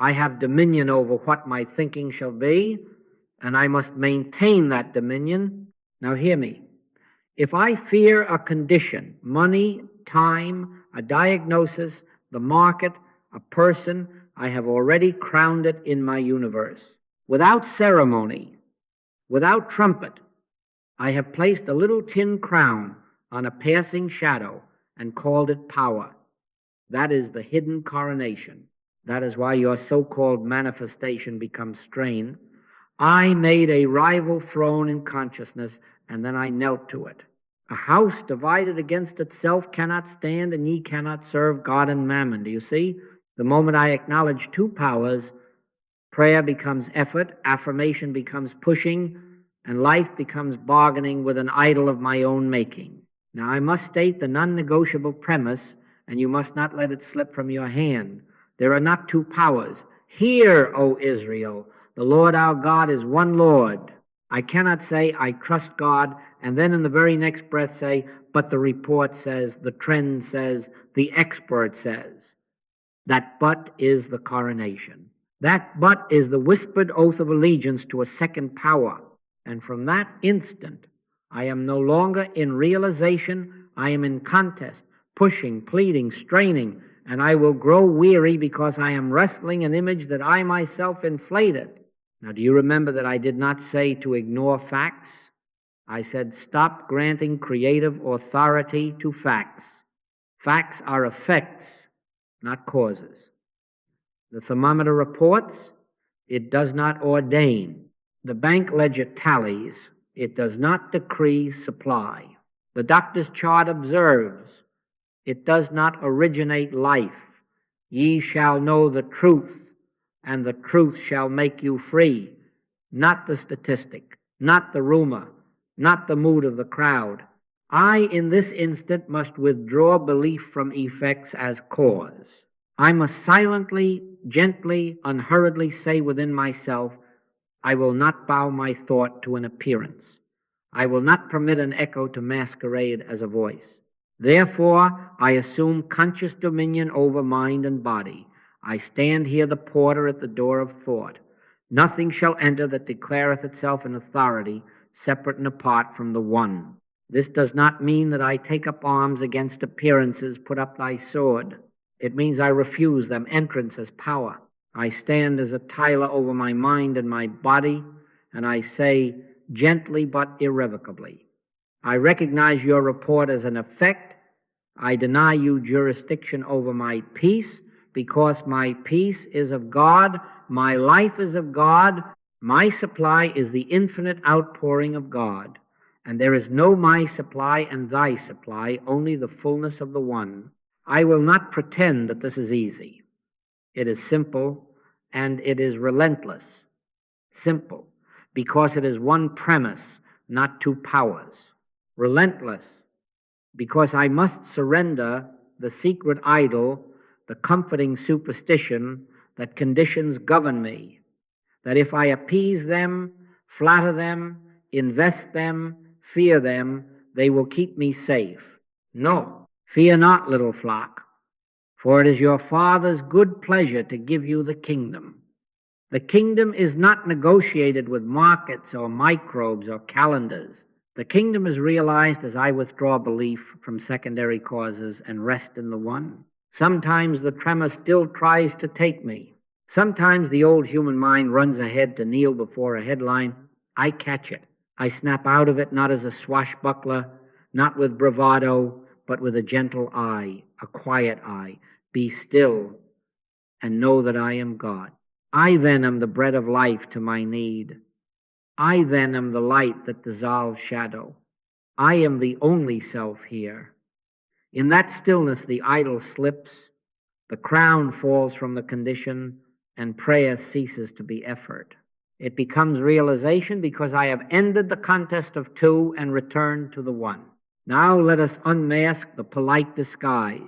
I have dominion over what my thinking shall be, and I must maintain that dominion. Now hear me. If I fear a condition, money, time, a diagnosis, the market, a person, I have already crowned it in my universe. Without ceremony, without trumpet, I have placed a little tin crown on a passing shadow and called it power. That is the hidden coronation. That is why your so-called manifestation becomes strained. I made a rival throne in consciousness, and then I knelt to it. A house divided against itself cannot stand, and ye cannot serve God and mammon. Do you see? The moment I acknowledge two powers, prayer becomes effort, affirmation becomes pushing, and life becomes bargaining with an idol of my own making. Now I must state the non-negotiable premise, and you must not let it slip from your hand. There are not two powers. Hear, O Israel, the Lord our God is one Lord. I cannot say, I trust God, and then in the very next breath say, but the report says, the trend says, the expert says. That but is the coronation. That but is the whispered oath of allegiance to a second power. And from that instant, I am no longer in realization, I am in contest, pushing, pleading, straining, and I will grow weary because I am wrestling an image that I myself inflated. Now, do you remember that I did not say to ignore facts? I said stop granting creative authority to facts. Facts are effects, not causes. The thermometer reports, it does not ordain. The bank ledger tallies, it does not decree supply. The doctor's chart observes, it does not originate life. Ye shall know the truth, and the truth shall make you free. Not the statistic, not the rumor, not the mood of the crowd. I, in this instant, must withdraw belief from effects as cause. I must silently, gently, unhurriedly say within myself, I will not bow my thought to an appearance. I will not permit an echo to masquerade as a voice. Therefore, I assume conscious dominion over mind and body. I stand here the porter at the door of thought. Nothing shall enter that declareth itself in authority, separate and apart from the one. This does not mean that I take up arms against appearances, put up thy sword. It means I refuse them entrance as power. I stand as a tiler over my mind and my body, and I say gently but irrevocably, I recognize your report as an effect. I deny you jurisdiction over my peace, because my peace is of God, my life is of God, my supply is the infinite outpouring of God, and there is no my supply and thy supply, only the fullness of the one. I will not pretend that this is easy. It is simple, and it is relentless. Simple, because it is one premise, not two powers. Relentless, because I must surrender the secret idol, the comforting superstition that conditions govern me, that if I appease them, flatter them, invest them, fear them, they will keep me safe. No, fear not, little flock, for it is your Father's good pleasure to give you the kingdom. The kingdom is not negotiated with markets or microbes or calendars. The kingdom is realized as I withdraw belief from secondary causes and rest in the one. Sometimes the tremor still tries to take me. Sometimes the old human mind runs ahead to kneel before a headline. I catch it. I snap out of it, not as a swashbuckler, not with bravado, but with a gentle eye, a quiet eye. Be still and know that I am God. I then am the bread of life to my need. I then am the light that dissolves shadow. I am the only self here. In that stillness the idol slips, the crown falls from the condition, and prayer ceases to be effort. It becomes realization because I have ended the contest of two and returned to the one. Now let us unmask the polite disguise.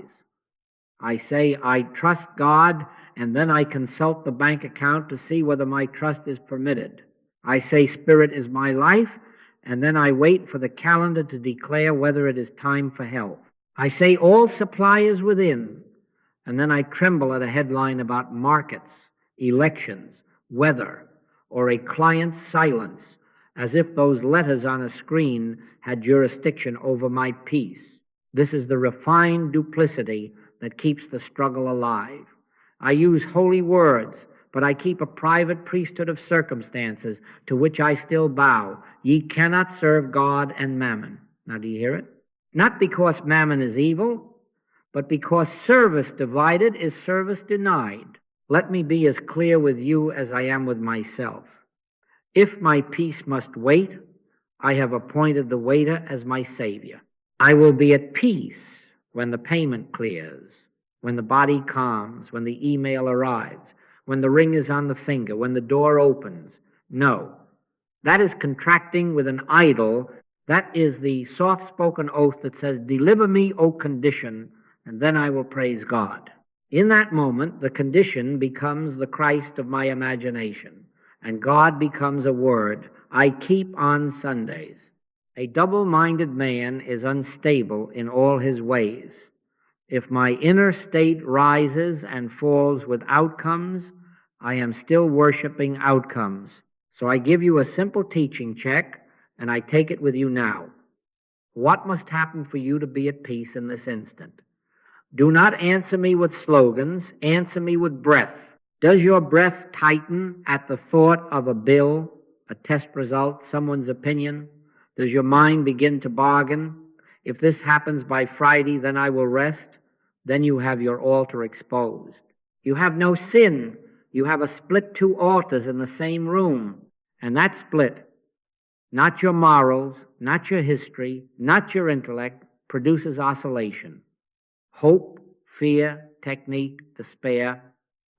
I say I trust God, and then I consult the bank account to see whether my trust is permitted. I say spirit is my life, and then I wait for the calendar to declare whether it is time for health. I say all supply is within, and then I tremble at a headline about markets, elections, weather, or a client's silence, as if those letters on a screen had jurisdiction over my peace. This is the refined duplicity that keeps the struggle alive. I use holy words, but I keep a private priesthood of circumstances to which I still bow. Ye cannot serve God and mammon. Now, do you hear it? Not because mammon is evil, but because service divided is service denied. Let me be as clear with you as I am with myself. If my peace must wait, I have appointed the waiter as my savior. I will be at peace when the payment clears, when the body calms, when the email arrives, when the ring is on the finger, when the door opens. No, that is contracting with an idol. That is the soft-spoken oath that says, deliver me, O condition, and then I will praise God. In that moment, the condition becomes the Christ of my imagination, and God becomes a word I keep on Sundays. A double-minded man is unstable in all his ways. If my inner state rises and falls with outcomes, I am still worshiping outcomes. So I give you a simple teaching check, and I take it with you now. What must happen for you to be at peace in this instant? Do not answer me with slogans. Answer me with breath. Does your breath tighten at the thought of a bill, a test result, someone's opinion? Does your mind begin to bargain? If this happens by Friday, then I will rest. Then you have your altar exposed. You have no sin. You have a split two altars in the same room. And that split, not your morals, not your history, not your intellect, produces oscillation. Hope, fear, technique, despair,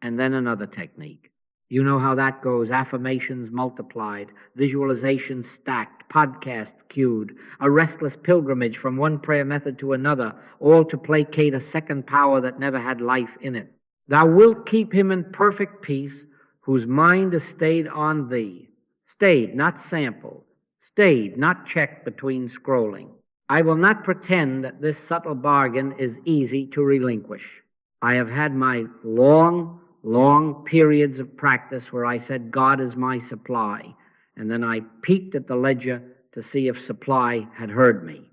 and then another technique. You know how that goes. Affirmations multiplied, visualizations stacked, podcasts queued, a restless pilgrimage from one prayer method to another, all to placate a second power that never had life in it. Thou wilt keep him in perfect peace whose mind is stayed on thee. Stayed, not sampled. Stayed, not checked between scrolling. I will not pretend that this subtle bargain is easy to relinquish. I have had my long periods of practice where I said, God is my supply, and then I peeked at the ledger to see if supply had heard me.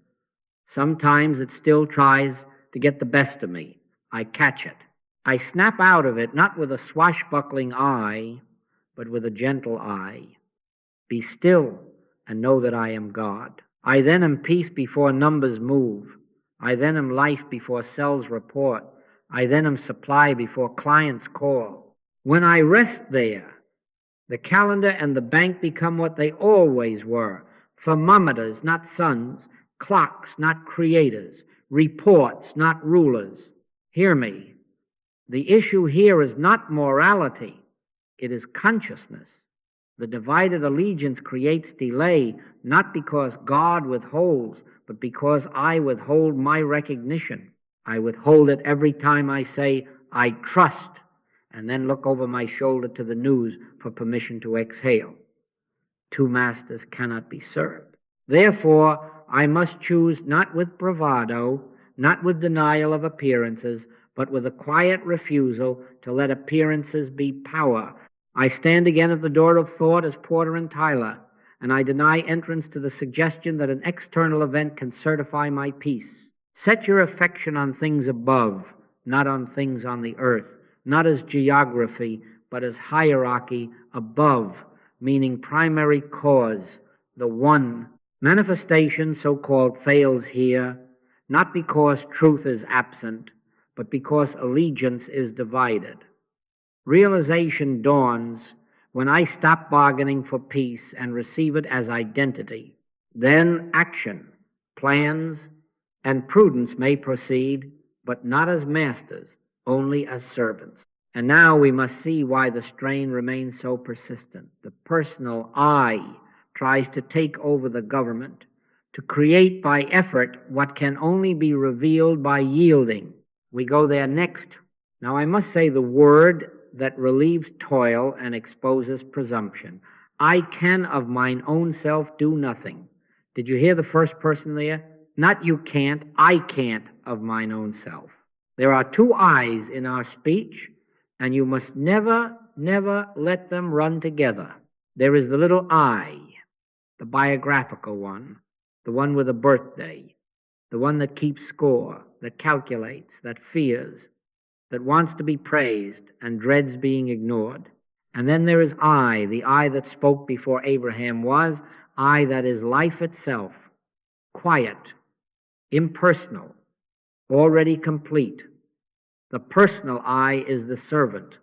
Sometimes it still tries to get the best of me. I catch it. I snap out of it, not with a swashbuckling eye, but with a gentle eye. Be still and know that I am God. I then am peace before numbers move. I then am life before cells report. I then am supply before clients call. When I rest there, the calendar and the bank become what they always were. Thermometers, not suns. Clocks, not creators. Reports, not rulers. Hear me. The issue here is not morality. It is consciousness. The divided allegiance creates delay, not because God withholds, but because I withhold my recognition. I withhold it every time I say, I trust, and then look over my shoulder to the news for permission to exhale. Two masters cannot be served. Therefore, I must choose not with bravado, not with denial of appearances, but with a quiet refusal to let appearances be power. I stand again at the door of thought as Porter and Tyler, and I deny entrance to the suggestion that an external event can certify my peace. Set your affection on things above, not on things on the earth, not as geography, but as hierarchy above, meaning primary cause, the one. Manifestation, so-called, fails here, not because truth is absent, but because allegiance is divided. Realization dawns when I stop bargaining for peace and receive it as identity. Then action, plans, and prudence may proceed, but not as masters, only as servants. And now we must see why the strain remains so persistent. The personal I tries to take over the government, to create by effort what can only be revealed by yielding. We go there next. Now I must say the word that relieves toil and exposes presumption. I can of mine own self do nothing. Did you hear the first person there? Not you can't, I can't of mine own self. There are two I's in our speech, and you must never never let them run together. There is the little I, the biographical one, the one with a birthday, the one that keeps score, that calculates, that fears, that wants to be praised and dreads being ignored. And then there is I, the I that spoke before Abraham was, I that is life itself, quiet, impersonal, already complete. The personal I is the servant.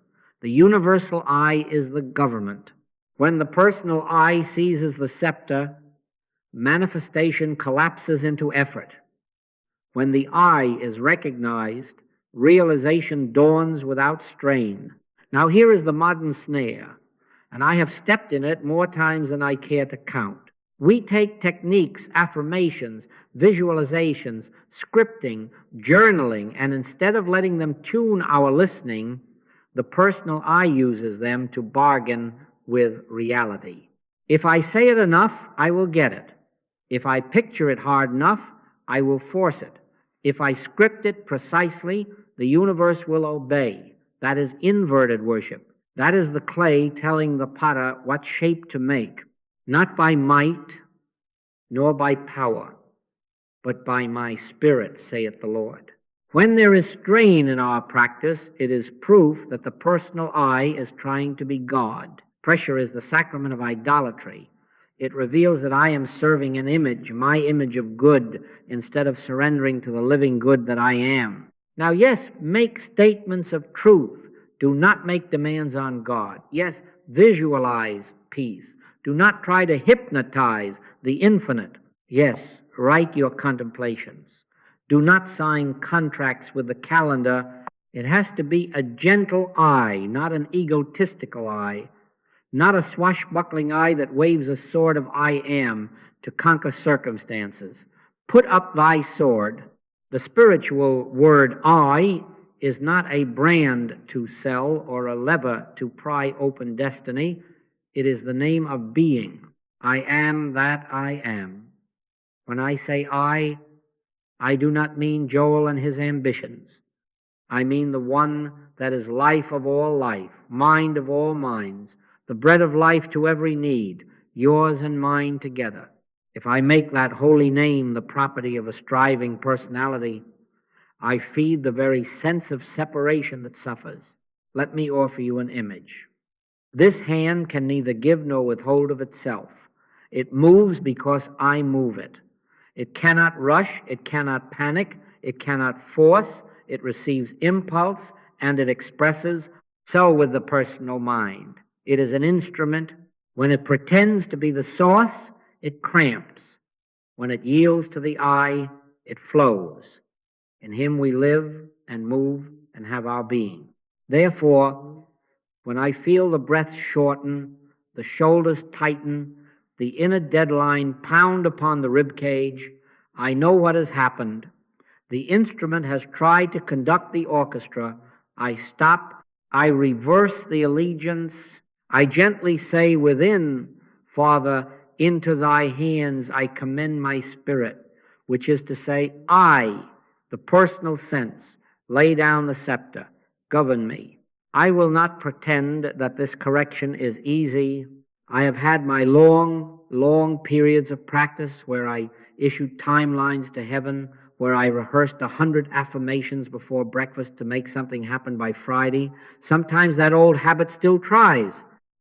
The universal I is the government. When the personal I seizes the scepter, manifestation collapses into effort. When the I is recognized, realization dawns without strain. Now here is the modern snare, and I have stepped in it more times than I care to count. We take techniques, affirmations, visualizations, scripting, journaling, and instead of letting them tune our listening, the personal I uses them to bargain with reality. If I say it enough, I will get it. If I picture it hard enough, I will force it. If I script it precisely, the universe will obey. That is inverted worship. That is the clay telling the potter what shape to make, not by might, nor by power, but by my spirit, saith the Lord. When there is strain in our practice, it is proof that the personal I is trying to be God. Pressure is the sacrament of idolatry. It reveals that I am serving an image, my image of good, instead of surrendering to the living good that I am. Now, yes, make statements of truth. Do not make demands on God. Yes, visualize peace. Do not try to hypnotize the infinite. Yes, write your contemplations. Do not sign contracts with the calendar. It has to be a gentle I, not an egotistical I, not a swashbuckling I that waves a sword of I am to conquer circumstances. Put up thy sword. The spiritual word I is not a brand to sell or a lever to pry open destiny. It is the name of being. I am that I am. When I say I do not mean Joel and his ambitions. I mean the one that is life of all life, mind of all minds, the bread of life to every need, yours and mine together. If I make that holy name the property of a striving personality, I feed the very sense of separation that suffers. Let me offer you an image. This hand can neither give nor withhold of itself. It moves because I move it. It cannot rush, it cannot panic, it cannot force, it receives impulse, and it expresses. So with the personal mind. It is an instrument. When it pretends to be the source, it cramps. When it yields to the I, it flows. In him we live and move and have our being. Therefore, when I feel the breath shorten, the shoulders tighten, the inner deadline pound upon the rib cage, I know what has happened. The instrument has tried to conduct the orchestra. I stop. I reverse the allegiance. I gently say within, Father, into thy hands I commend my spirit, which is to say, I, the personal sense, lay down the scepter, govern me. I will not pretend that this correction is easy. I have had my long periods of practice where I issued timelines to heaven, where I rehearsed 100 affirmations before breakfast to make something happen by Friday. Sometimes that old habit still tries.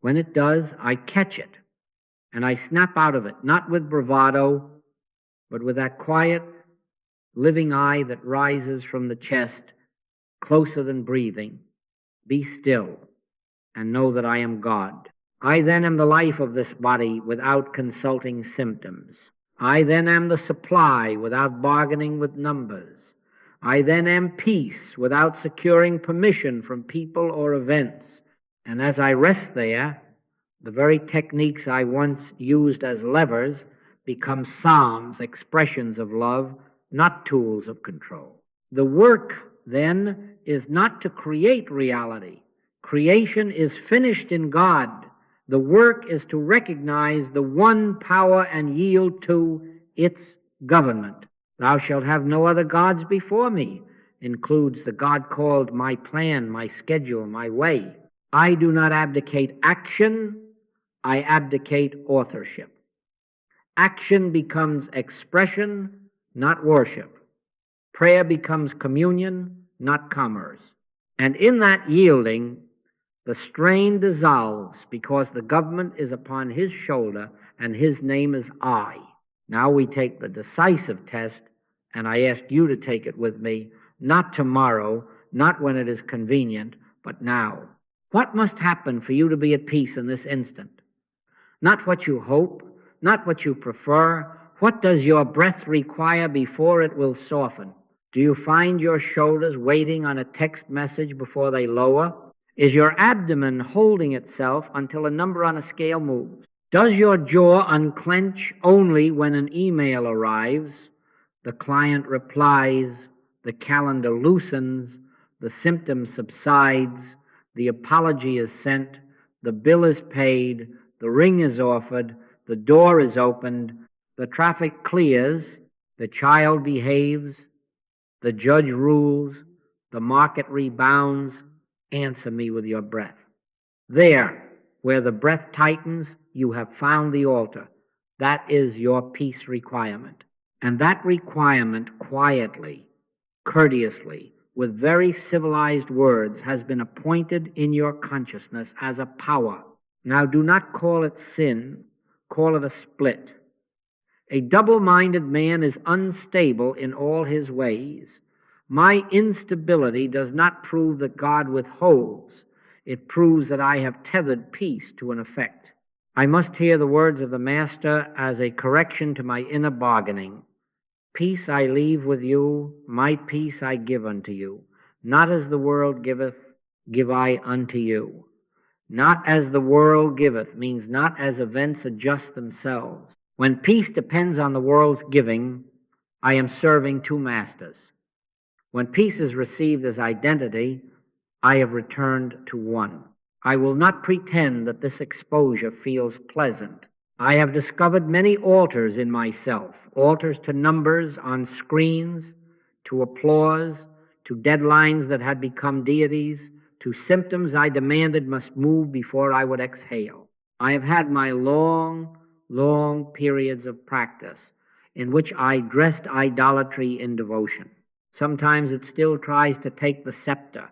When it does, I catch it, and I snap out of it, not with bravado, but with that quiet, living I that rises from the chest, closer than breathing. Be still, and know that I am God. I then am the life of this body without consulting symptoms. I then am the supply without bargaining with numbers. I then am peace without securing permission from people or events. And as I rest there, the very techniques I once used as levers become psalms, expressions of love, not tools of control. The work, then, is not to create reality. Creation is finished in God. The work is to recognize the one power and yield to its government. Thou shalt have no other gods before me includes the God called my plan, my schedule, my way. I do not abdicate action, I abdicate authorship. Action becomes expression, not worship. Prayer becomes communion, not commerce. And in that yielding, the strain dissolves because the government is upon his shoulder and his name is I. Now we take the decisive test, and I ask you to take it with me, not tomorrow, not when it is convenient, but now. What must happen for you to be at peace in this instant? Not what you hope, not what you prefer. What does your breath require before it will soften? Do you find your shoulders waiting on a text message before they lower? Is your abdomen holding itself until a number on a scale moves? Does your jaw unclench only when an email arrives? The client replies, the calendar loosens, the symptom subsides, the apology is sent, the bill is paid, the ring is offered, the door is opened, the traffic clears, the child behaves, the judge rules, the market rebounds. Answer me with your breath. There, where the breath tightens, you have found the altar. That is your peace requirement. And that requirement quietly, courteously, with very civilized words, has been appointed in your consciousness as a power. Now do not call it sin, call it a split. A double-minded man is unstable in all his ways. My instability does not prove that God withholds. It proves that I have tethered peace to an effect. I must hear the words of the Master as a correction to my inner bargaining. Peace I leave with you, my peace I give unto you. Not as the world giveth, give I unto you. Not as the world giveth means not as events adjust themselves. When peace depends on the world's giving, I am serving two masters. When peace is received as identity, I have returned to one. I will not pretend that this exposure feels pleasant. I have discovered many altars in myself, altars to numbers on screens, to applause, to deadlines that had become deities, to symptoms I demanded must move before I would exhale. I have had my long periods of practice in which I dressed idolatry in devotion. Sometimes it still tries to take the scepter.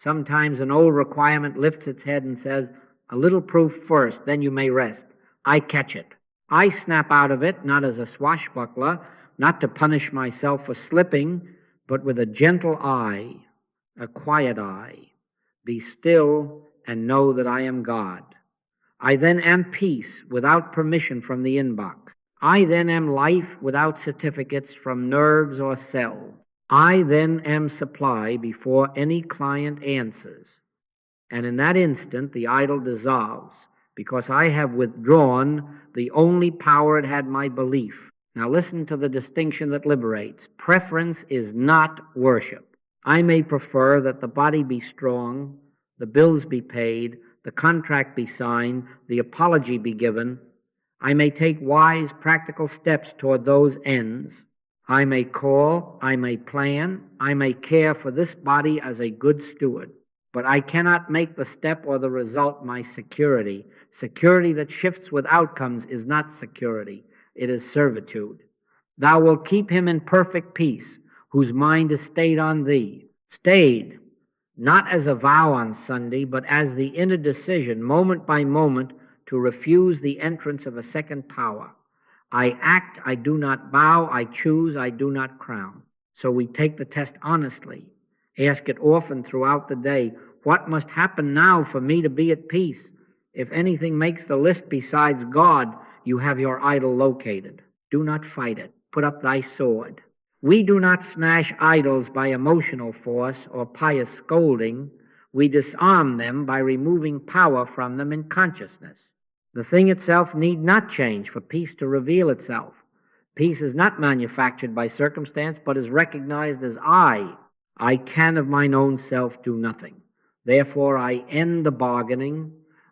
Sometimes an old requirement lifts its head and says, a little proof first, then you may rest. I catch it. I snap out of it, not as a swashbuckler, not to punish myself for slipping, but with a gentle eye, a quiet eye. Be still and know that I am God. I then am peace without permission from the inbox. I then am life without certificates from nerves or cells. I then am supply before any client answers. And in that instant, the idol dissolves, because I have withdrawn the only power it had, my belief. Now listen to the distinction that liberates. Preference is not worship. I may prefer that the body be strong, the bills be paid, the contract be signed, the apology be given. I may take wise, practical steps toward those ends. I may call, I may plan, I may care for this body as a good steward. But I cannot make the step or the result my security. Security that shifts with outcomes is not security. It is servitude. Thou wilt keep him in perfect peace, whose mind is stayed on thee. Stayed, not as a vow on Sunday, but as the inner decision, moment by moment, to refuse the entrance of a second power. I act, I do not bow, I choose, I do not crown. So we take the test honestly. Ask it often throughout the day. What must happen now for me to be at peace? If anything makes the list besides God, you have your idol located. Do not fight it. Put up thy sword. We do not smash idols by emotional force or pious scolding. We disarm them by removing power from them in consciousness. The thing itself need not change for peace to reveal itself. Peace is not manufactured by circumstance, but is recognized as I can of mine own self do nothing. Therefore I end the bargaining,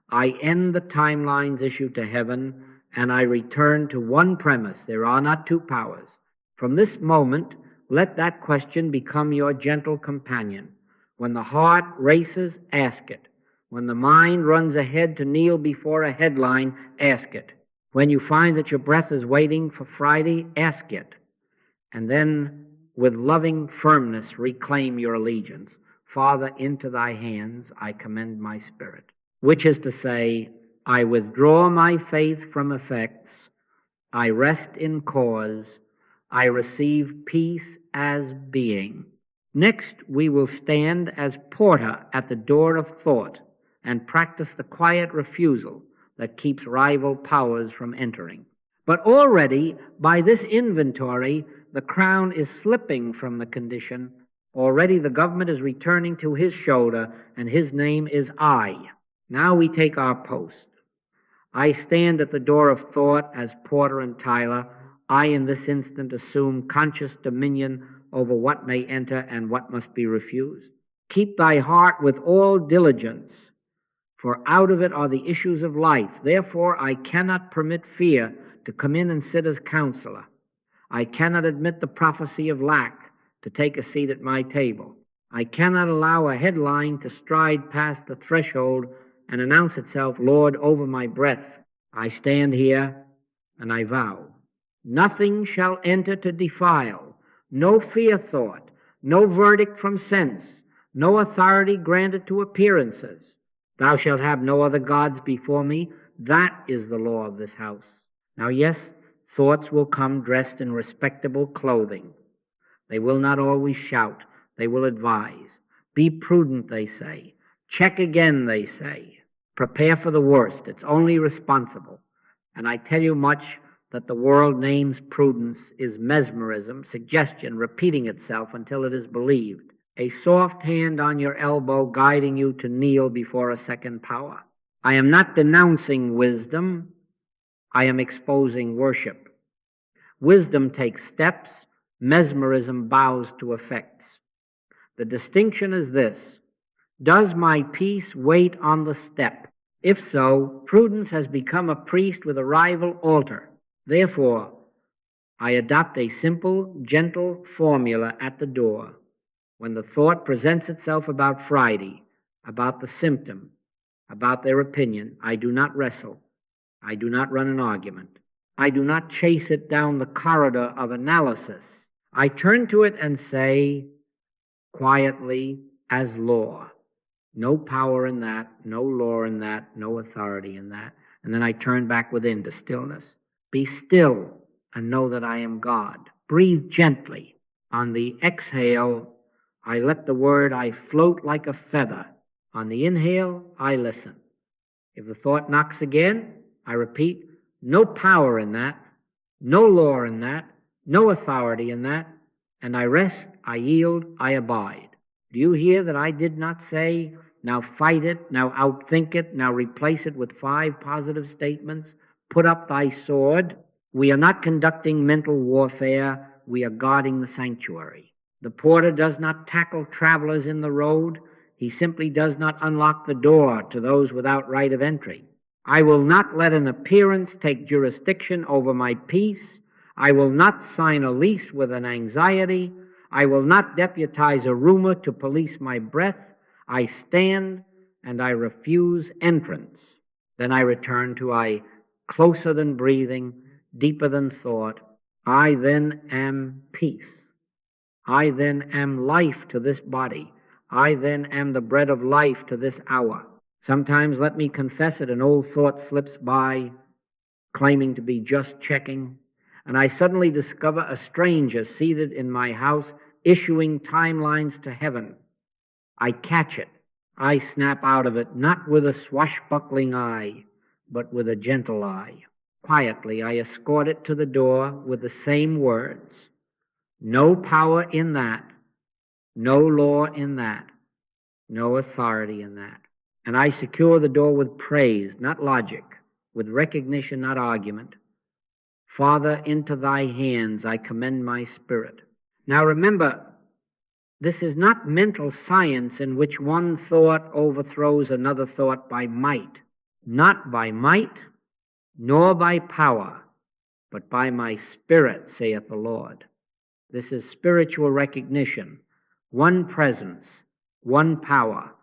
I end the timelines issued to heaven, and I return to one premise. There are not two powers. From this moment, let that question become your gentle companion. When the heart races, ask it. When the mind runs ahead to kneel before a headline, ask it. When you find that your breath is waiting for Friday, ask it. And then, with loving firmness, reclaim your allegiance. Father, into thy hands I commend my spirit. Which is to say, I withdraw my faith from effects, I rest in cause, I receive peace as being. Next, we will stand as porter at the door of thought and practice the quiet refusal that keeps rival powers from entering. But already, by this inventory, the crown is slipping from the condition. Already the government is returning to his shoulder, and his name is I. Now we take our post. I stand at the door of thought as Porter and Tyler. I, in this instant, assume conscious dominion over what may enter and what must be refused. Keep thy heart with all diligence, for out of it are the issues of life. Therefore, I cannot permit fear to come in and sit as counselor. I cannot admit the prophecy of lack to take a seat at my table. I cannot allow a headline to stride past the threshold and announce itself Lord over my breath. I stand here and I vow, nothing shall enter to defile, no fear thought, no verdict from sense, no authority granted to appearances. Thou shalt have no other gods before me. That is the law of this house. Now, yes, thoughts will come dressed in respectable clothing. They will not always shout. They will advise. Be prudent, they say. Check again, they say. Prepare for the worst. It's only responsible. And I tell you much that the world names prudence is mesmerism, suggestion repeating itself until it is believed. A soft hand on your elbow guiding you to kneel before a second power. I am not denouncing wisdom. I am exposing worship. Wisdom takes steps. Mesmerism bows to effects. The distinction is this. Does my peace wait on the step? If so, prudence has become a priest with a rival altar. Therefore, I adopt a simple, gentle formula at the door. When the thought presents itself about Friday, about the symptom, about their opinion, I do not wrestle. I do not run an argument. I do not chase it down the corridor of analysis. I turn to it and say, quietly, as law. No power in that, no law in that, no authority in that. And then I turn back within to stillness. Be still and know that I am God. Breathe gently. On the exhale, I let the word I float like a feather. On the inhale, I listen. If the thought knocks again, I repeat, no power in that, no law in that, no authority in that, and I rest, I yield, I abide. Do you hear that I did not say, now fight it, now outthink it, now replace it with 5 positive statements? Put up thy sword. We are not conducting mental warfare. We are guarding the sanctuary. The porter does not tackle travelers in the road. He simply does not unlock the door to those without right of entry. I will not let an appearance take jurisdiction over my peace. I will not sign a lease with an anxiety. I will not deputize a rumor to police my breath. I stand and I refuse entrance. Then I return to I, closer than breathing, deeper than thought. I then am peace. I then am life to this body. I then am the bread of life to this hour. Sometimes, let me confess it, an old thought slips by, claiming to be just checking, and I suddenly discover a stranger seated in my house, issuing timelines to heaven. I catch it. I snap out of it, not with a swashbuckling eye, but with a gentle eye. Quietly, I escort it to the door with the same words. No power in that, no law in that, no authority in that. And I secure the door with praise, not logic, with recognition, not argument. Father, into thy hands I commend my spirit. Now remember, this is not mental science in which one thought overthrows another thought by might. Not by might, nor by power, but by my spirit, saith the Lord. This is spiritual recognition. One presence, one power,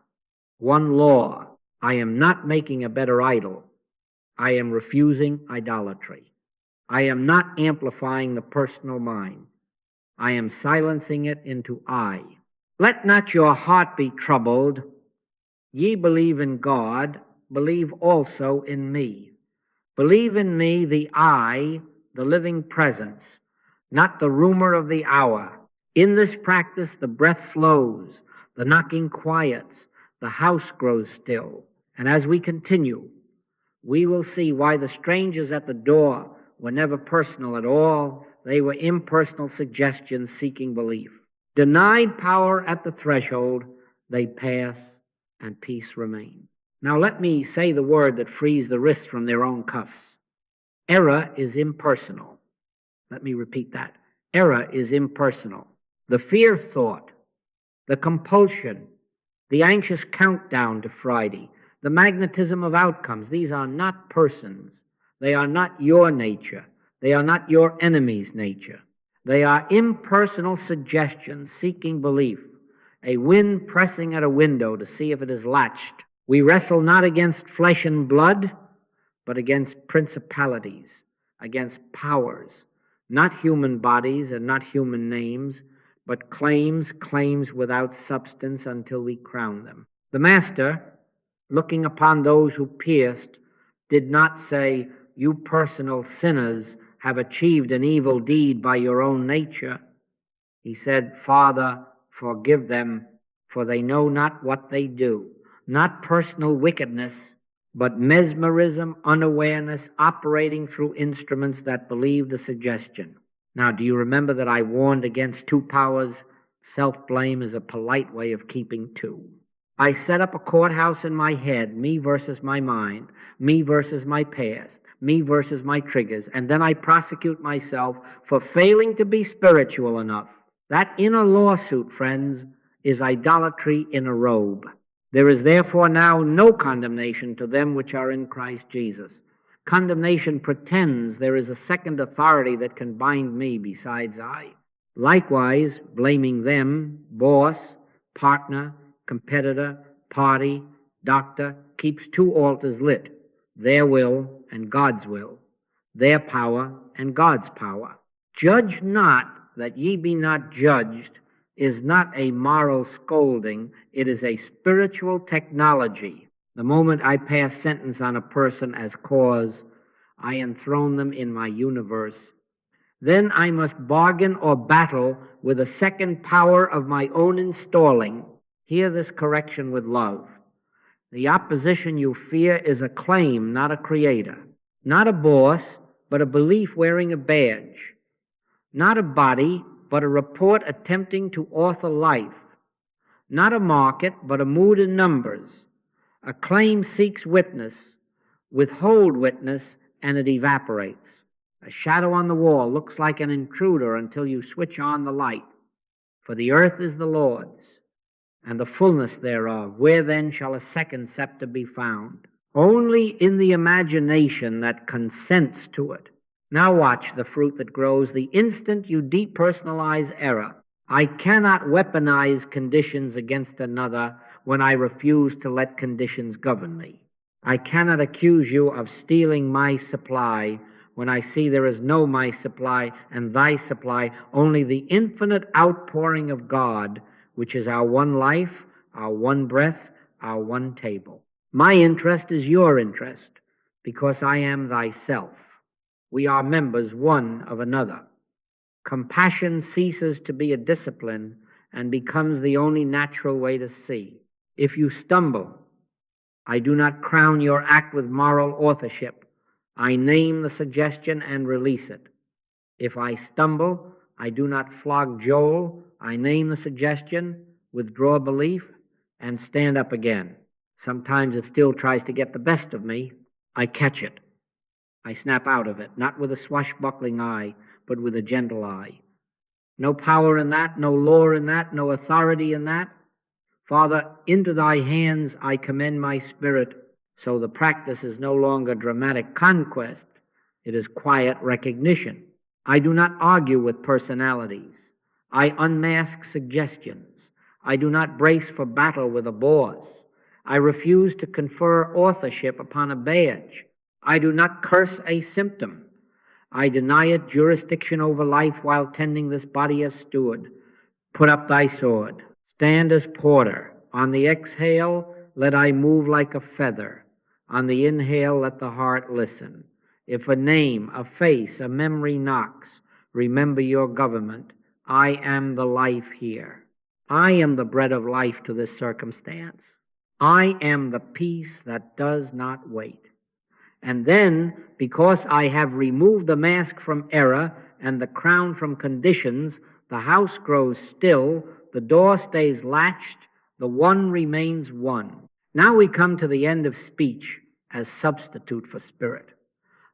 one law. I am not making a better idol. I am refusing idolatry. I am not amplifying the personal mind. I am silencing it into I. Let not your heart be troubled. Ye believe in God, believe also in me. Believe in me, the I, the living presence, not the rumor of the hour. In this practice, the breath slows, the knocking quiets, the house grows still. And as we continue, we will see why the strangers at the door were never personal at all. They were impersonal suggestions seeking belief. Denied power at the threshold, they pass and peace remains. Now let me say the word that frees the wrists from their own cuffs. Error is impersonal. Let me repeat that. Error is impersonal. The fear thought, the compulsion, the anxious countdown to Friday, the magnetism of outcomes, these are not persons. They are not your nature. They are not your enemy's nature. They are impersonal suggestions seeking belief, a wind pressing at a window to see if it is latched. We wrestle not against flesh and blood, but against principalities, against powers, not human bodies and not human names, but claims without substance until we crown them. The Master, looking upon those who pierced, did not say, you personal sinners have achieved an evil deed by your own nature. He said, Father, forgive them, for they know not what they do. Not personal wickedness, but mesmerism, unawareness, operating through instruments that believe the suggestion. Now, do you remember that I warned against two powers? Self-blame is a polite way of keeping two. I set up a courthouse in my head, me versus my mind, me versus my past, me versus my triggers, and then I prosecute myself for failing to be spiritual enough. That inner lawsuit, friends, is idolatry in a robe. There is therefore now no condemnation to them which are in Christ Jesus. Condemnation pretends there is a second authority that can bind me besides I. Likewise, blaming them, boss, partner, competitor, party, doctor, keeps two altars lit, their will and God's will, their power and God's power. Judge not that ye be not judged is not a moral scolding, it is a spiritual technology. The moment I pass sentence on a person as cause, I enthrone them in my universe. Then I must bargain or battle with a second power of my own installing. Hear this correction with love. The opposition you fear is a claim, not a creator. Not a boss, but a belief wearing a badge. Not a body, but a report attempting to author life. Not a market, but a mood in numbers. A claim seeks witness, withhold witness, and it evaporates. A shadow on the wall looks like an intruder until you switch on the light. For the earth is the Lord's, and the fullness thereof. Where then shall a second scepter be found? Only in the imagination that consents to it. Now watch the fruit that grows the instant you depersonalize error. I cannot weaponize conditions against another when I refuse to let conditions govern me. I cannot accuse you of stealing my supply when I see there is no my supply and thy supply, only the infinite outpouring of God, which is our one life, our one breath, our one table. My interest is your interest, because I am thyself. We are members one of another. Compassion ceases to be a discipline and becomes the only natural way to see. If you stumble, I do not crown your act with moral authorship. I name the suggestion and release it. If I stumble, I do not flog Joel. I name the suggestion, withdraw belief, and stand up again. Sometimes it still tries to get the best of me. I catch it. I snap out of it, not with a swashbuckling eye, but with a gentle eye. No power in that, no law in that, no authority in that. Father, into thy hands I commend my spirit, so the practice is no longer dramatic conquest, it is quiet recognition. I do not argue with personalities. I unmask suggestions. I do not brace for battle with a boss. I refuse to confer authorship upon a badge. I do not curse a symptom. I deny it jurisdiction over life while tending this body as steward. Put up thy sword. Stand as porter. On the exhale, let I move like a feather. On the inhale, let the heart listen. If a name, a face, a memory knocks, remember your government. I am the life here. I am the bread of life to this circumstance. I am the peace that does not wait. And then, because I have removed the mask from error and the crown from conditions, the house grows still, the door stays latched, the one remains one. Now we come to the end of speech as substitute for spirit.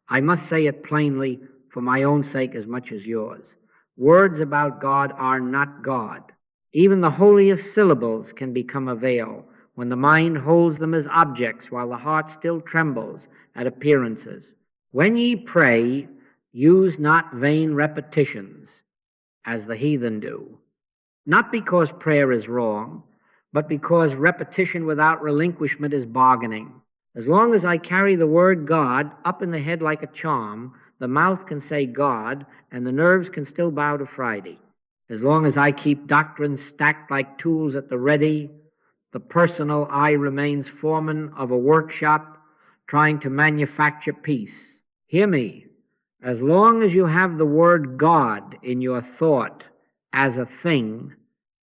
I must say it plainly for my own sake as much as yours. Words about God are not God. Even the holiest syllables can become a veil when the mind holds them as objects while the heart still trembles at appearances. When ye pray, use not vain repetitions, as the heathen do. Not because prayer is wrong, but because repetition without relinquishment is bargaining. As long as I carry the word God up in the head like a charm, the mouth can say God, and the nerves can still bow to Friday. As long as I keep doctrines stacked like tools at the ready, the personal I remains foreman of a workshop trying to manufacture peace. Hear me. As long as you have the word God in your thought as a thing,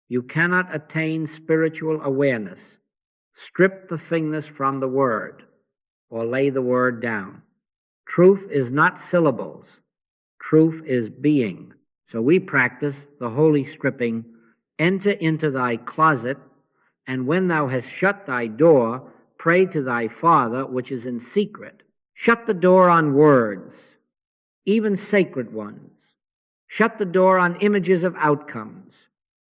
you cannot attain spiritual awareness. Strip the thingness from the word, or lay the word down. Truth is not syllables. Truth is being. So we practice the holy stripping. Enter into thy closet, and when thou hast shut thy door, pray to thy Father which is in secret. Shut the door on words, even sacred ones. Shut the door on images of outcomes.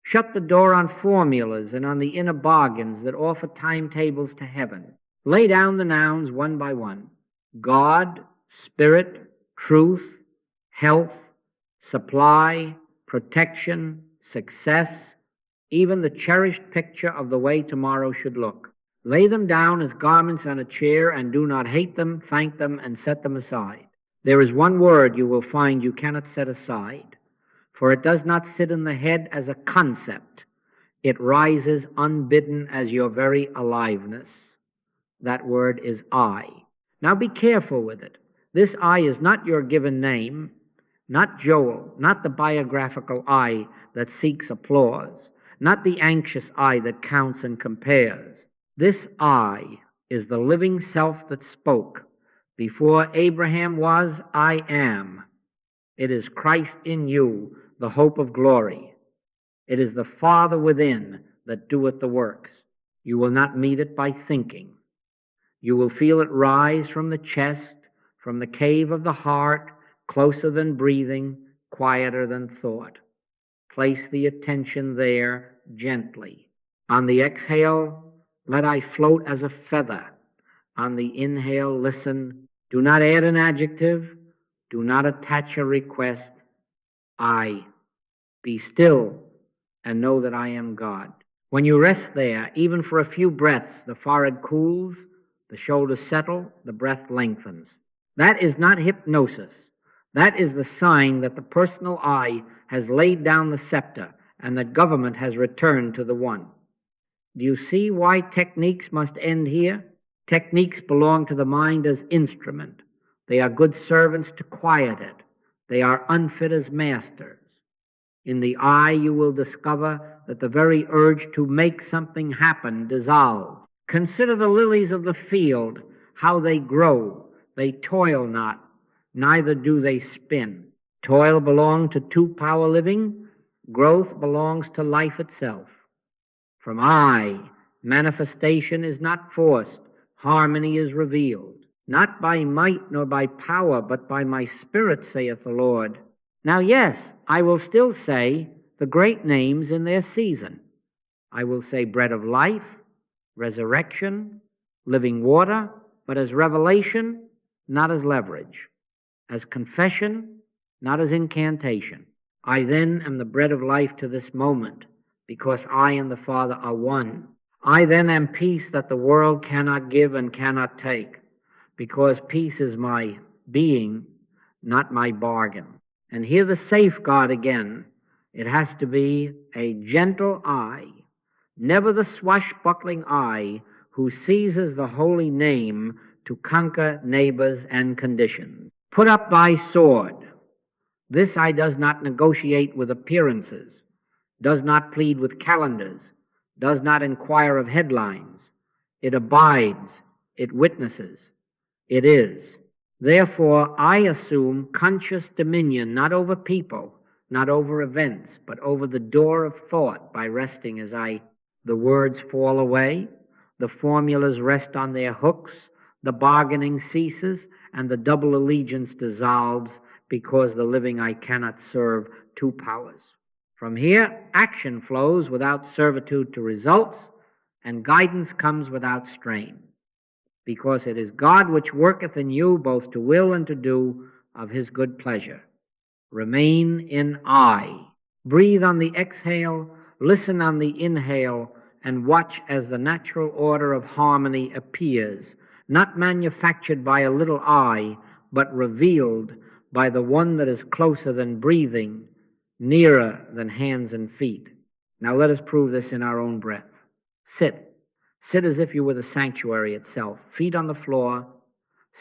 Shut the door on formulas and on the inner bargains that offer timetables to heaven. Lay down the nouns one by one. God, Spirit, Truth, Health, Supply, Protection, Success, even the cherished picture of the way tomorrow should look. Lay them down as garments on a chair and do not hate them, thank them, and set them aside. There is one word you will find you cannot set aside, for it does not sit in the head as a concept. It rises unbidden as your very aliveness. That word is I. Now be careful with it. This I is not your given name, not Joel, not the biographical I that seeks applause, not the anxious I that counts and compares. This I is the living self that spoke. Before Abraham was, I am. It is Christ in you, the hope of glory. It is the Father within that doeth the works. You will not meet it by thinking. You will feel it rise from the chest, from the cave of the heart, closer than breathing, quieter than thought. Place the attention there gently. On the exhale, let I float as a feather. On the inhale, listen. Do not add an adjective. Do not attach a request. I. Be still and know that I am God. When you rest there, even for a few breaths, the forehead cools, the shoulders settle, the breath lengthens. That is not hypnosis. That is the sign that the personal I has laid down the scepter and that government has returned to the one. Do you see why techniques must end here? Techniques belong to the mind as instrument. They are good servants to quiet it. They are unfit as masters. In the I, you will discover that the very urge to make something happen dissolves. Consider the lilies of the field, how they grow. They toil not, neither do they spin. Toil belongs to two-power living. Growth belongs to life itself. From I, manifestation is not forced. Harmony is revealed. Not by might nor by power, but by my Spirit, saith the Lord. Now, yes, I will still say the great names in their season. I will say bread of life, resurrection, living water, but as revelation, not as leverage. As confession, not as incantation. I then am the bread of life to this moment, because I and the Father are one. I then am peace that the world cannot give and cannot take, because peace is my being, not my bargain. And here the safeguard again. It has to be a gentle eye, never the swashbuckling eye who seizes the holy name to conquer neighbors and conditions. Put up thy sword. This I does not negotiate with appearances, does not plead with calendars, does not inquire of headlines. It abides, it witnesses, it is. Therefore, I assume conscious dominion not over people, not over events, but over the door of thought by resting as the words fall away, the formulas rest on their hooks, the bargaining ceases, and the double allegiance dissolves because the living I cannot serve two powers. From here, action flows without servitude to results, and guidance comes without strain, because it is God which worketh in you both to will and to do of his good pleasure. Remain in I. Breathe on the exhale, listen on the inhale, and watch as the natural order of harmony appears, not manufactured by a little I, but revealed by the one that is closer than breathing, nearer than hands and feet. Now let us prove this in our own breath. Sit. Sit as if you were the sanctuary itself, feet on the floor,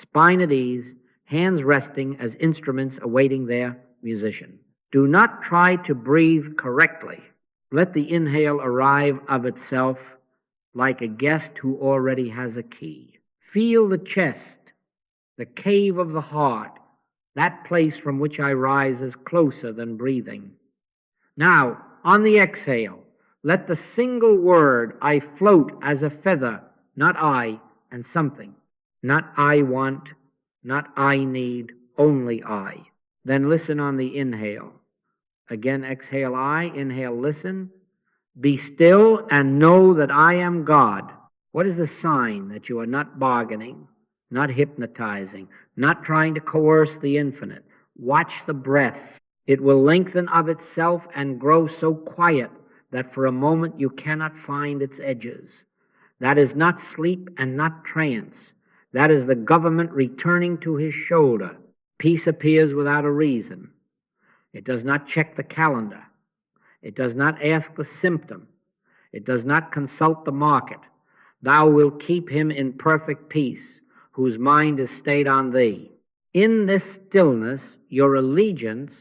spine at ease, hands resting as instruments awaiting their musician. Do not try to breathe correctly. Let the inhale arrive of itself like a guest who already has a key. Feel the chest, the cave of the heart, that place from which I rise is closer than breathing. Now, on the exhale, let the single word I float as a feather, not I and something, not I want, not I need, only I. Then listen on the inhale. Again, exhale I, inhale listen. Be still and know that I am God. What is the sign that you are not bargaining, not hypnotizing, not trying to coerce the infinite? Watch the breath. It will lengthen of itself and grow so quiet that for a moment you cannot find its edges. That is not sleep and not trance. That is the government returning to his shoulder. Peace appears without a reason. It does not check the calendar. It does not ask the symptom. It does not consult the market. Thou wilt keep him in perfect peace, whose mind is stayed on thee. In this stillness, your allegiance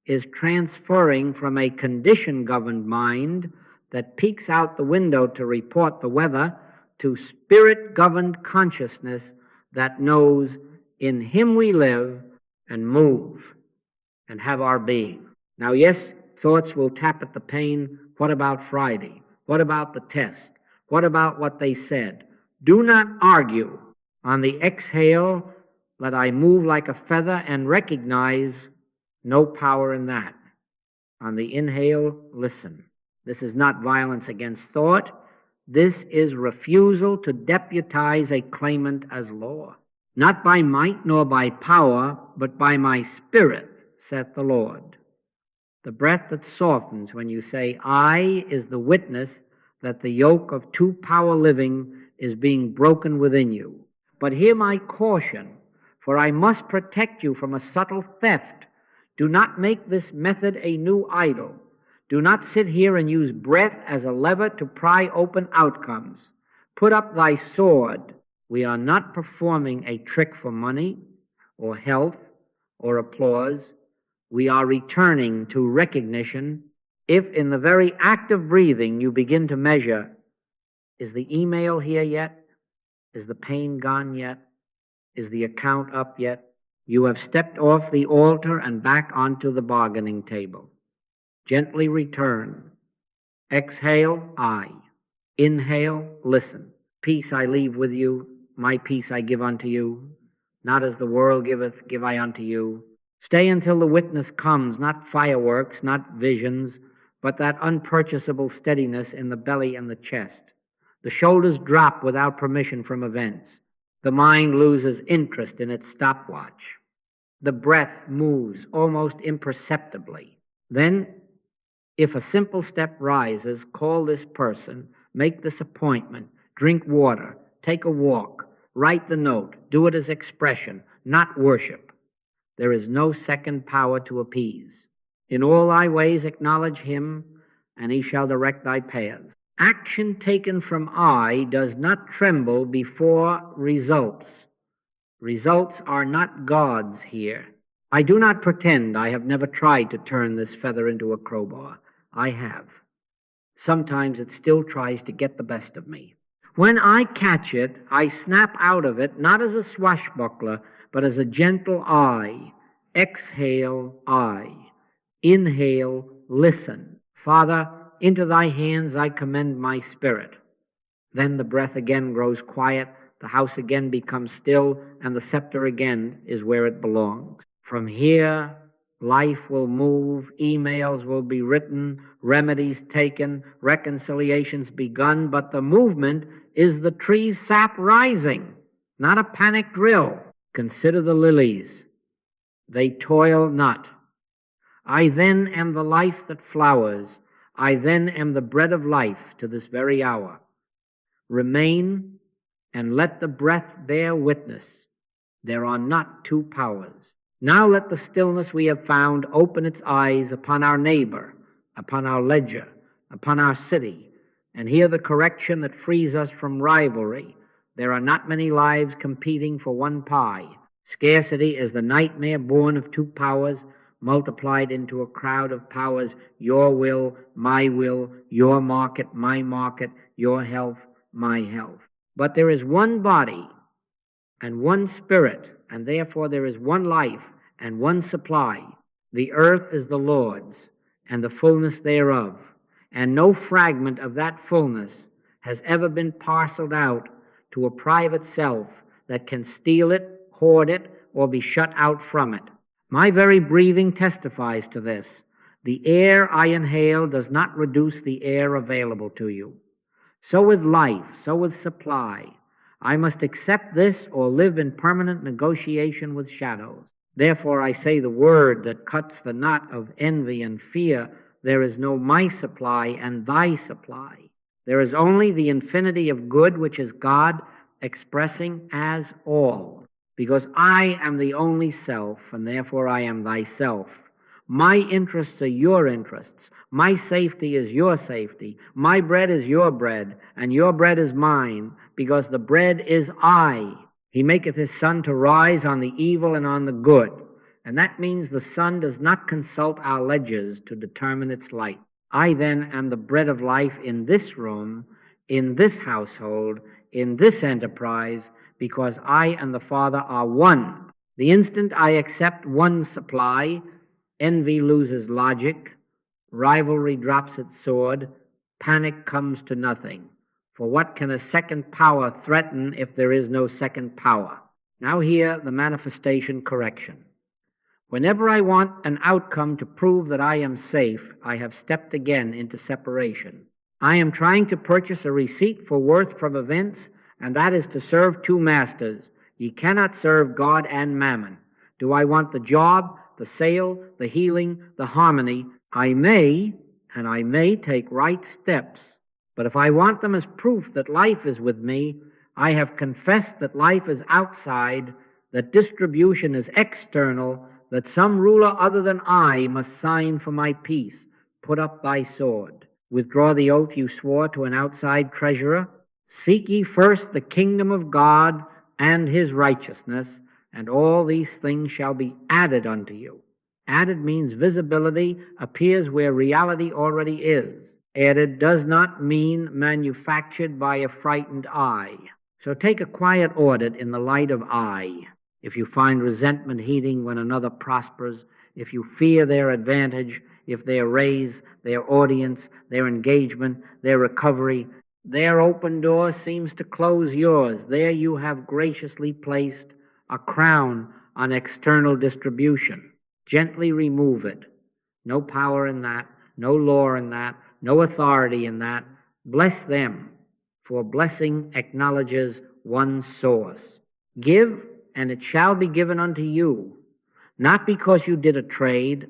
is transferring from a condition-governed mind that peeks out the window to report the weather to spirit-governed consciousness that knows in him we live and move and have our being. Now, yes, thoughts will tap at the pane. What about Friday? What about the test? What about what they said? Do not argue. On the exhale, let I move like a feather and recognize no power in that. On the inhale, listen. This is not violence against thought. This is refusal to deputize a claimant as law. Not by might nor by power, but by my spirit, saith the Lord. The breath that softens when you say, I, is the witness that the yoke of two-power living is being broken within you. But hear my caution, for I must protect you from a subtle theft. Do not make this method a new idol. Do not sit here and use breath as a lever to pry open outcomes. Put up thy sword. We are not performing a trick for money or health or applause. We are returning to recognition. If in the very act of breathing you begin to measure, is the email here yet? Is the pain gone yet? Is the account up yet? You have stepped off the altar and back onto the bargaining table. Gently return. Exhale, I. Inhale, listen. Peace I leave with you. My peace I give unto you. Not as the world giveth, give I unto you. Stay until the witness comes, not fireworks, not visions, but that unpurchasable steadiness in the belly and the chest. The shoulders drop without permission from events. The mind loses interest in its stopwatch. The breath moves almost imperceptibly. Then, if a simple step rises, call this person, make this appointment, drink water, take a walk, write the note, do it as expression, not worship. There is no second power to appease. In all thy ways acknowledge him, and he shall direct thy paths. Action taken from I does not tremble before results. Results are not gods here. I do not pretend I have never tried to turn this feather into a crowbar. I have. Sometimes it still tries to get the best of me. When I catch it, I snap out of it, not as a swashbuckler, but as a gentle I. Exhale, I. Inhale, listen. Father, into thy hands I commend my spirit. Then the breath again grows quiet, the house again becomes still, and the scepter again is where it belongs. From here, life will move, emails will be written, remedies taken, reconciliations begun, but the movement is the tree's sap rising, not a panic drill. Consider the lilies. They toil not. I then am the life that flowers. I then am the bread of life to this very hour. Remain and let the breath bear witness. There are not two powers. Now let the stillness we have found open its eyes upon our neighbor, upon our ledger, upon our city, and hear the correction that frees us from rivalry. There are not many lives competing for one pie. Scarcity is the nightmare born of two powers, multiplied into a crowd of powers, your will, your market, my market, your health, my health. But there is one body and one spirit, and therefore there is one life and one supply. The earth is the Lord's, and the fullness thereof, and no fragment of that fullness has ever been parceled out to a private self that can steal it, hoard it, or be shut out from it. My very breathing testifies to this. The air I inhale does not reduce the air available to you. So with life, so with supply. I must accept this or live in permanent negotiation with shadows. Therefore I say the word that cuts the knot of envy and fear. There is no my supply and thy supply. There is only the infinity of good, which is God expressing as all. Because I am the only self, and therefore I am thyself. My interests are your interests. My safety is your safety. My bread is your bread, and your bread is mine, because the bread is I. He maketh his sun to rise on the evil and on the good. And that means the sun does not consult our ledgers to determine its light. I then am the bread of life in this room, in this household, in this enterprise, because I and the Father are one. The instant I accept one supply, envy loses logic, rivalry drops its sword, panic comes to nothing. For what can a second power threaten if there is no second power? Now hear the manifestation correction. Whenever I want an outcome to prove that I am safe, I have stepped again into separation. I am trying to purchase a receipt for worth from events, and that is to serve two masters. Ye cannot serve God and mammon. Do I want the job, the sale, the healing, the harmony? I may take right steps. But if I want them as proof that life is with me, I have confessed that life is outside, that distribution is external, that some ruler other than I must sign for my peace. Put up thy sword. Withdraw the oath you swore to an outside treasurer. Seek ye first the kingdom of God and his righteousness, and all these things shall be added unto you. Added means visibility appears where reality already is. Added does not mean manufactured by a frightened eye. So take a quiet audit in the light of I. If you find resentment heating when another prospers, if you fear their advantage, if their raise, their audience, their engagement, their recovery, their open door seems to close yours, there you have graciously placed a crown on external distribution. Gently remove it. No power in that, no law in that, no authority in that. Bless them, for blessing acknowledges one source. Give, and it shall be given unto you, not because you did a trade,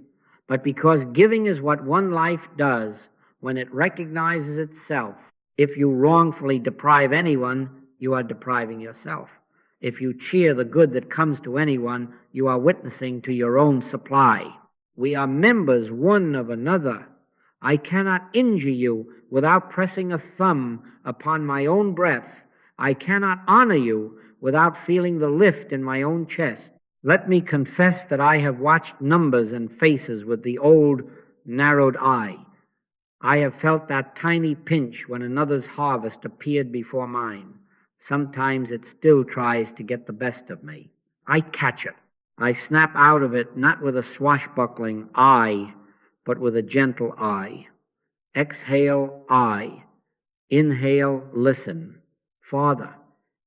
but because giving is what one life does when it recognizes itself If you wrongfully deprive anyone, you are depriving yourself. If you cheer the good that comes to anyone, you are witnessing to your own supply. We are members one of another. I cannot injure you without pressing a thumb upon my own breath. I cannot honor you without feeling the lift in my own chest. Let me confess that I have watched numbers and faces with the old narrowed eye. I have felt that tiny pinch when another's harvest appeared before mine. Sometimes it still tries to get the best of me. I catch it. I snap out of it not with a swashbuckling I, but with a gentle I. Exhale, I. Inhale, listen. Father,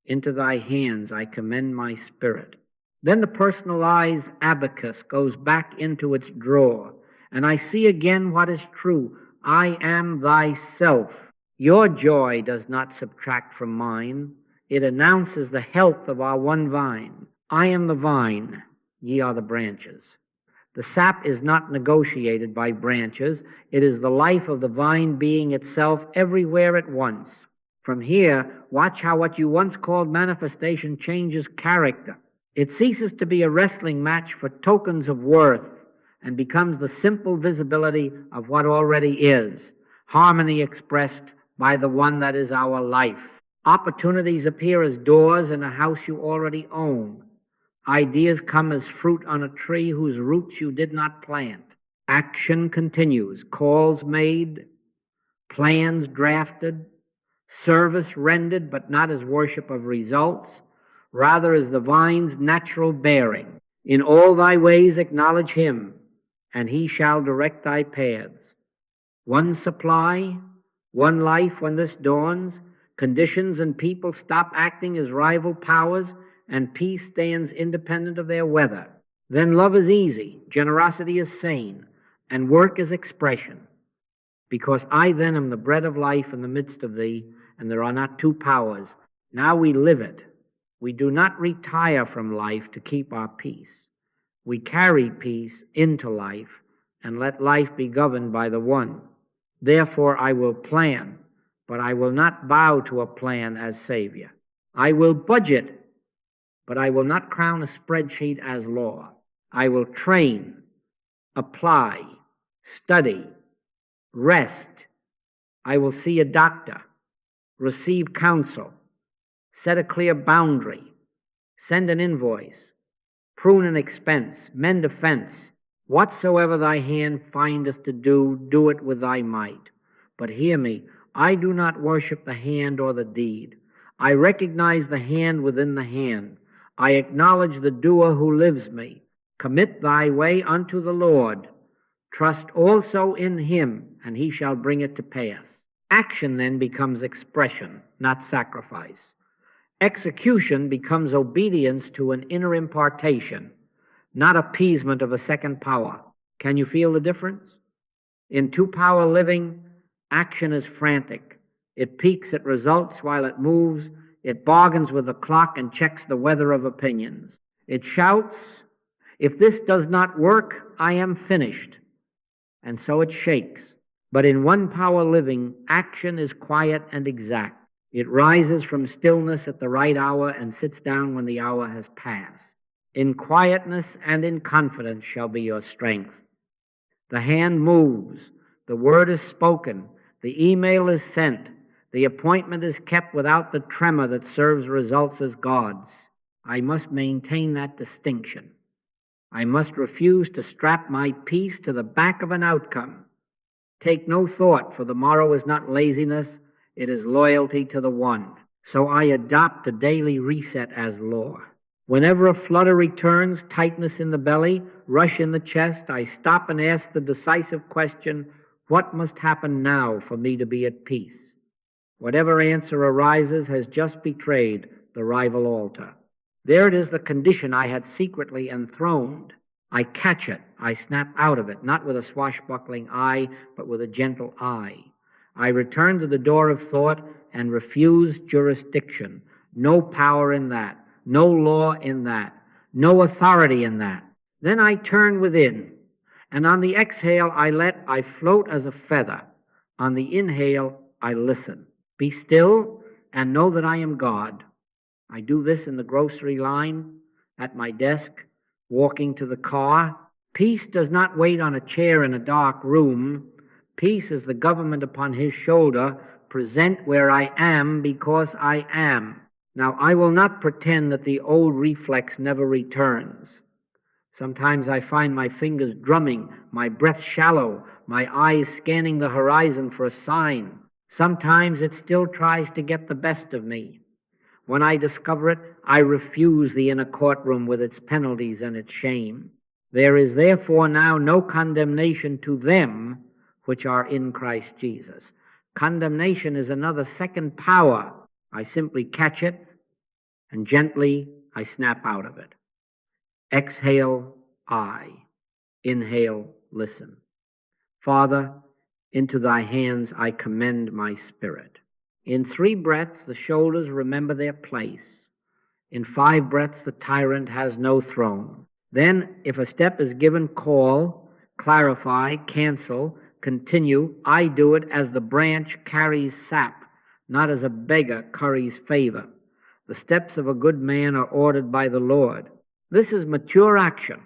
into thy hands I commend my spirit. Then the personalized abacus goes back into its drawer, and I see again what is true. I am thyself. Your joy does not subtract from mine. It announces the health of our one vine. I am the vine, ye are the branches. The sap is not negotiated by branches. It is the life of the vine being itself everywhere at once. From here, watch how what you once called manifestation changes character. It ceases to be a wrestling match for tokens of worth and becomes the simple visibility of what already is, harmony expressed by the one that is our life. Opportunities appear as doors in a house you already own. Ideas come as fruit on a tree whose roots you did not plant. Action continues, calls made, plans drafted, service rendered, but not as worship of results, rather as the vine's natural bearing. In all thy ways acknowledge him, and he shall direct thy paths. One supply, one life when this dawns, conditions and people stop acting as rival powers, and peace stands independent of their weather. Then love is easy, generosity is sane, and work is expression. Because I then am the bread of life in the midst of thee, and there are not two powers. Now we live it. We do not retire from life to keep our peace. We carry peace into life and let life be governed by the one. Therefore I will plan, but I will not bow to a plan as Savior. I will budget, but I will not crown a spreadsheet as law. I will train, apply, study, rest. I will see a doctor, receive counsel, set a clear boundary, send an invoice, prune an expense, mend a fence. Whatsoever thy hand findeth to do, do it with thy might. But hear me, I do not worship the hand or the deed. I recognize the hand within the hand. I acknowledge the doer who lives me. Commit thy way unto the Lord. Trust also in him, and he shall bring it to pass. Action then becomes expression, not sacrifice. Execution becomes obedience to an inner impartation, not appeasement of a second power. Can you feel the difference? In two-power living, action is frantic. It peeks at results while it moves. It bargains with the clock and checks the weather of opinions. It shouts, if this does not work, I am finished. And so it shakes. But in one-power living, action is quiet and exact. It rises from stillness at the right hour and sits down when the hour has passed. In quietness and in confidence shall be your strength. The hand moves, the word is spoken, the email is sent, the appointment is kept without the tremor that serves results as God's. I must maintain that distinction. I must refuse to strap my peace to the back of an outcome. Take no thought, for the morrow is not laziness, it is loyalty to the one. So I adopt the daily reset as law. Whenever a flutter returns, tightness in the belly, rush in the chest, I stop and ask the decisive question, what must happen now for me to be at peace? Whatever answer arises has just betrayed the rival altar. There it is, the condition I had secretly enthroned. I catch it, I snap out of it, not with a swashbuckling eye, but with a gentle eye. I return to the door of thought and refuse jurisdiction. No power in that, no law in that, no authority in that. Then I turn within, and on the exhale I float as a feather. On the inhale I listen. Be still and know that I am God. I do this in the grocery line, at my desk, walking to the car. Peace does not wait on a chair in a dark room. Peace is the government upon his shoulder, present where I am because I am. Now, I will not pretend that the old reflex never returns. Sometimes I find my fingers drumming, my breath shallow, my eyes scanning the horizon for a sign. Sometimes it still tries to get the best of me. When I discover it, I refuse the inner courtroom with its penalties and its shame. There is therefore now no condemnation to them which are in Christ Jesus. Condemnation is another second power. I simply catch it, and gently I snap out of it. Exhale, I. Inhale, listen. Father, into thy hands I commend my spirit. In 3 breaths, the shoulders remember their place. In 5 breaths, the tyrant has no throne. Then, if a step is given, call, clarify, cancel, continue. I do it as the branch carries sap, not as a beggar curries favor. The steps of a good man are ordered by the Lord. This is mature action.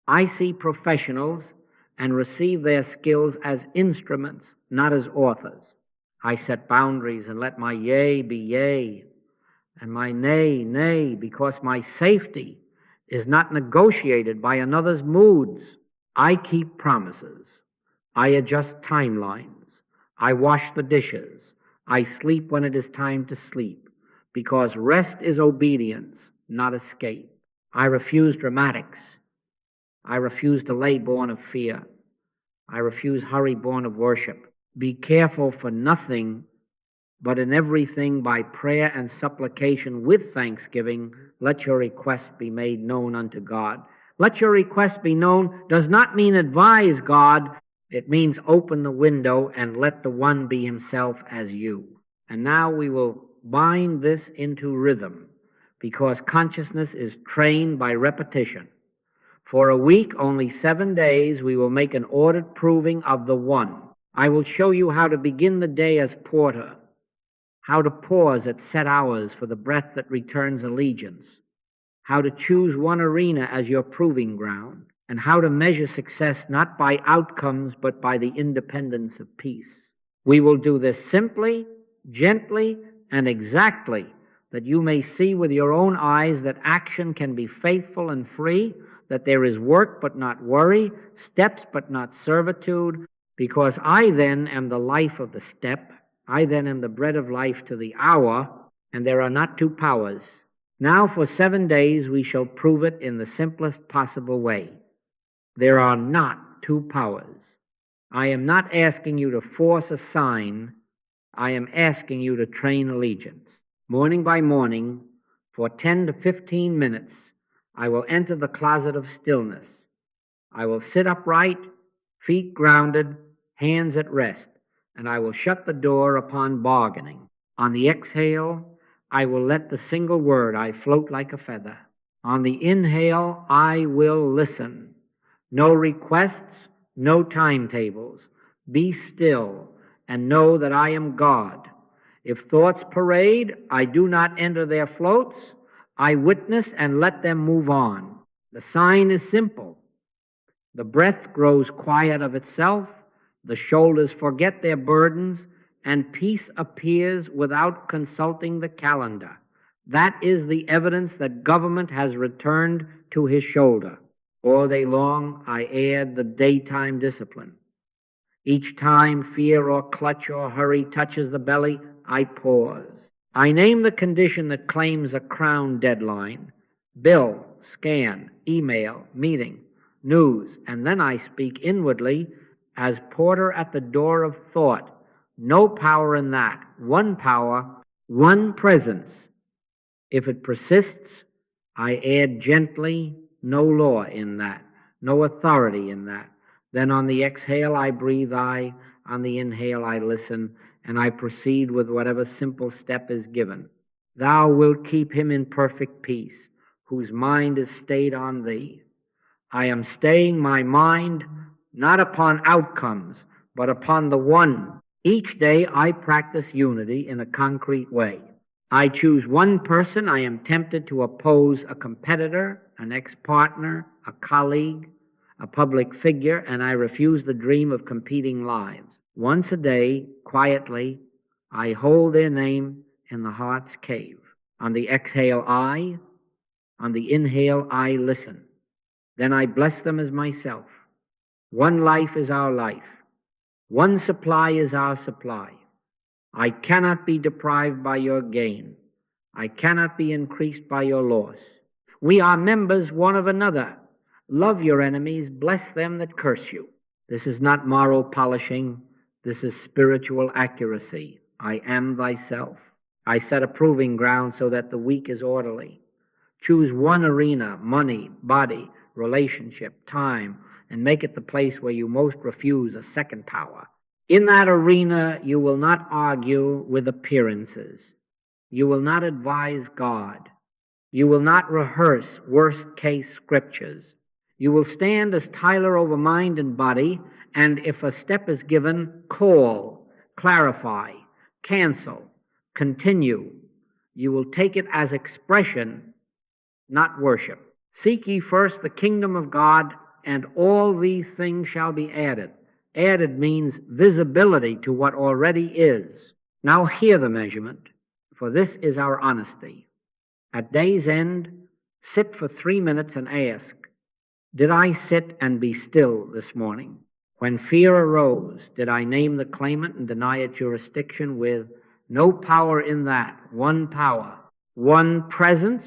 I see professionals and receive their skills as instruments, not as authors. I set boundaries and let my yea be yea, and my nay, nay, because my safety is not negotiated by another's moods. I keep promises. I adjust timelines. I wash the dishes. I sleep when it is time to sleep, because rest is obedience, not escape. I refuse dramatics. I refuse delay born of fear. I refuse hurry born of worship. Be careful for nothing, but in everything by prayer and supplication with thanksgiving, let your requests be made known unto God. Let your requests be known does not mean advise God. It means open the window and let the one be himself as you. And now we will bind this into rhythm, because consciousness is trained by repetition. For a week, only 7 days, we will make an ordered proving of the one. I will show you how to begin the day as porter, how to pause at set hours for the breath that returns allegiance, how to choose one arena as your proving ground, and how to measure success not by outcomes but by the independence of peace. We will do this simply, gently, and exactly, that you may see with your own eyes that action can be faithful and free, that there is work but not worry, steps but not servitude, because I then am the life of the step, I then am the bread of life to the hour, and there are not 2 powers. Now for 7 days we shall prove it in the simplest possible way. There are not 2 powers. I am not asking you to force a sign. I am asking you to train allegiance. Morning by morning, for 10 to 15 minutes, I will enter the closet of stillness. I will sit upright, feet grounded, hands at rest, and I will shut the door upon bargaining. On the exhale, I will let the single word I float like a feather. On the inhale, I will listen. No requests, no timetables. Be still and know that I am God. If thoughts parade, I do not enter their floats. I witness and let them move on. The sign is simple. The breath grows quiet of itself, the shoulders forget their burdens, and peace appears without consulting the calendar. That is the evidence that government has returned to his shoulder. All day long I add the daytime discipline. Each time fear or clutch or hurry touches the belly, I pause. I name the condition that claims a crown deadline: bill, scan, email, meeting, news, and then I speak inwardly as porter at the door of thought. No power in that. One power, one presence. If it persists, I add gently, no law in that, no authority in that. Then on the exhale I breathe I, on the inhale I listen, and I proceed with whatever simple step is given. Thou wilt keep him in perfect peace, whose mind is stayed on thee. I am staying my mind not upon outcomes, but upon the one. Each day I practice unity in a concrete way. I choose one person I am tempted to oppose: a competitor, an ex-partner, a colleague, a public figure, and I refuse the dream of competing lives. Once a day, quietly, I hold their name in the heart's cave. On the exhale, I; on the inhale, I listen. Then I bless them as myself. One life is our life. One supply is our supply. I cannot be deprived by your gain. I cannot be increased by your loss. We are members one of another. Love your enemies, bless them that curse you. This is not moral polishing. This is spiritual accuracy. I am thyself. I set a proving ground so that the weak is orderly. Choose one arena: money, body, relationship, time, and make it the place where you most refuse a second power. In that arena, you will not argue with appearances. You will not advise God. You will not rehearse worst-case scriptures. You will stand as Tyler over mind and body, and if a step is given, call, clarify, cancel, continue. You will take it as expression, not worship. Seek ye first the kingdom of God, and all these things shall be added. Added means visibility to what already is. Now hear the measurement, for this is our honesty. At day's end, sit for 3 minutes and ask, did I sit and be still this morning? When fear arose, did I name the claimant and deny it jurisdiction with no power in that, one power, one presence?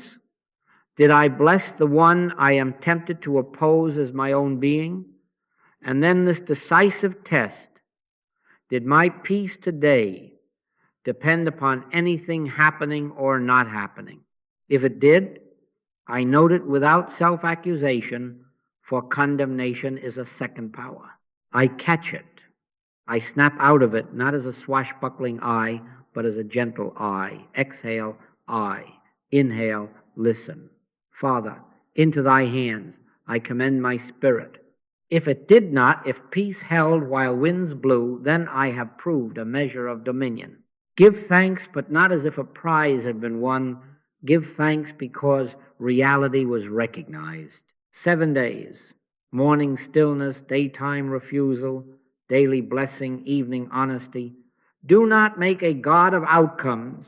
Did I bless the one I am tempted to oppose as my own being? And then this decisive test: did my peace today depend upon anything happening or not happening? If it did, I note it without self-accusation, for condemnation is a second power. I catch it. I snap out of it, not as a swashbuckling I, but as a gentle I. Exhale, I. Inhale, listen. Father, into thy hands I commend my spirit. If it did not, if peace held while winds blew, then I have proved a measure of dominion. Give thanks, but not as if a prize had been won. Give thanks because reality was recognized. 7 days: morning stillness, daytime refusal, daily blessing, evening honesty. Do not make a God of outcomes.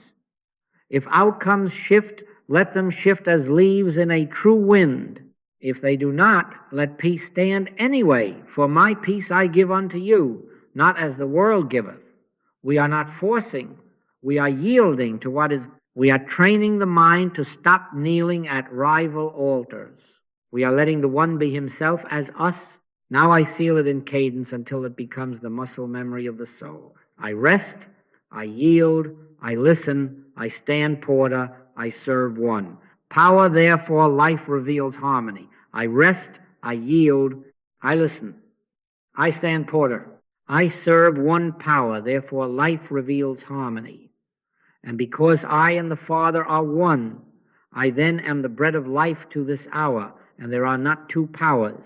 If outcomes shift, let them shift as leaves in a true wind. If they do not, let peace stand anyway, for my peace I give unto you, not as the world giveth. We are not forcing, we are yielding to what is. We are training the mind to stop kneeling at rival altars. We are letting the one be himself as us. Now I seal it in cadence until it becomes the muscle memory of the soul. I rest, I yield, I listen, I stand porter, I serve one. Power, therefore, life reveals harmony. I rest, I yield, I listen, I stand porter. I serve one power, therefore life reveals harmony. And because I and the Father are one, I then am the bread of life to this hour, and there are not two powers.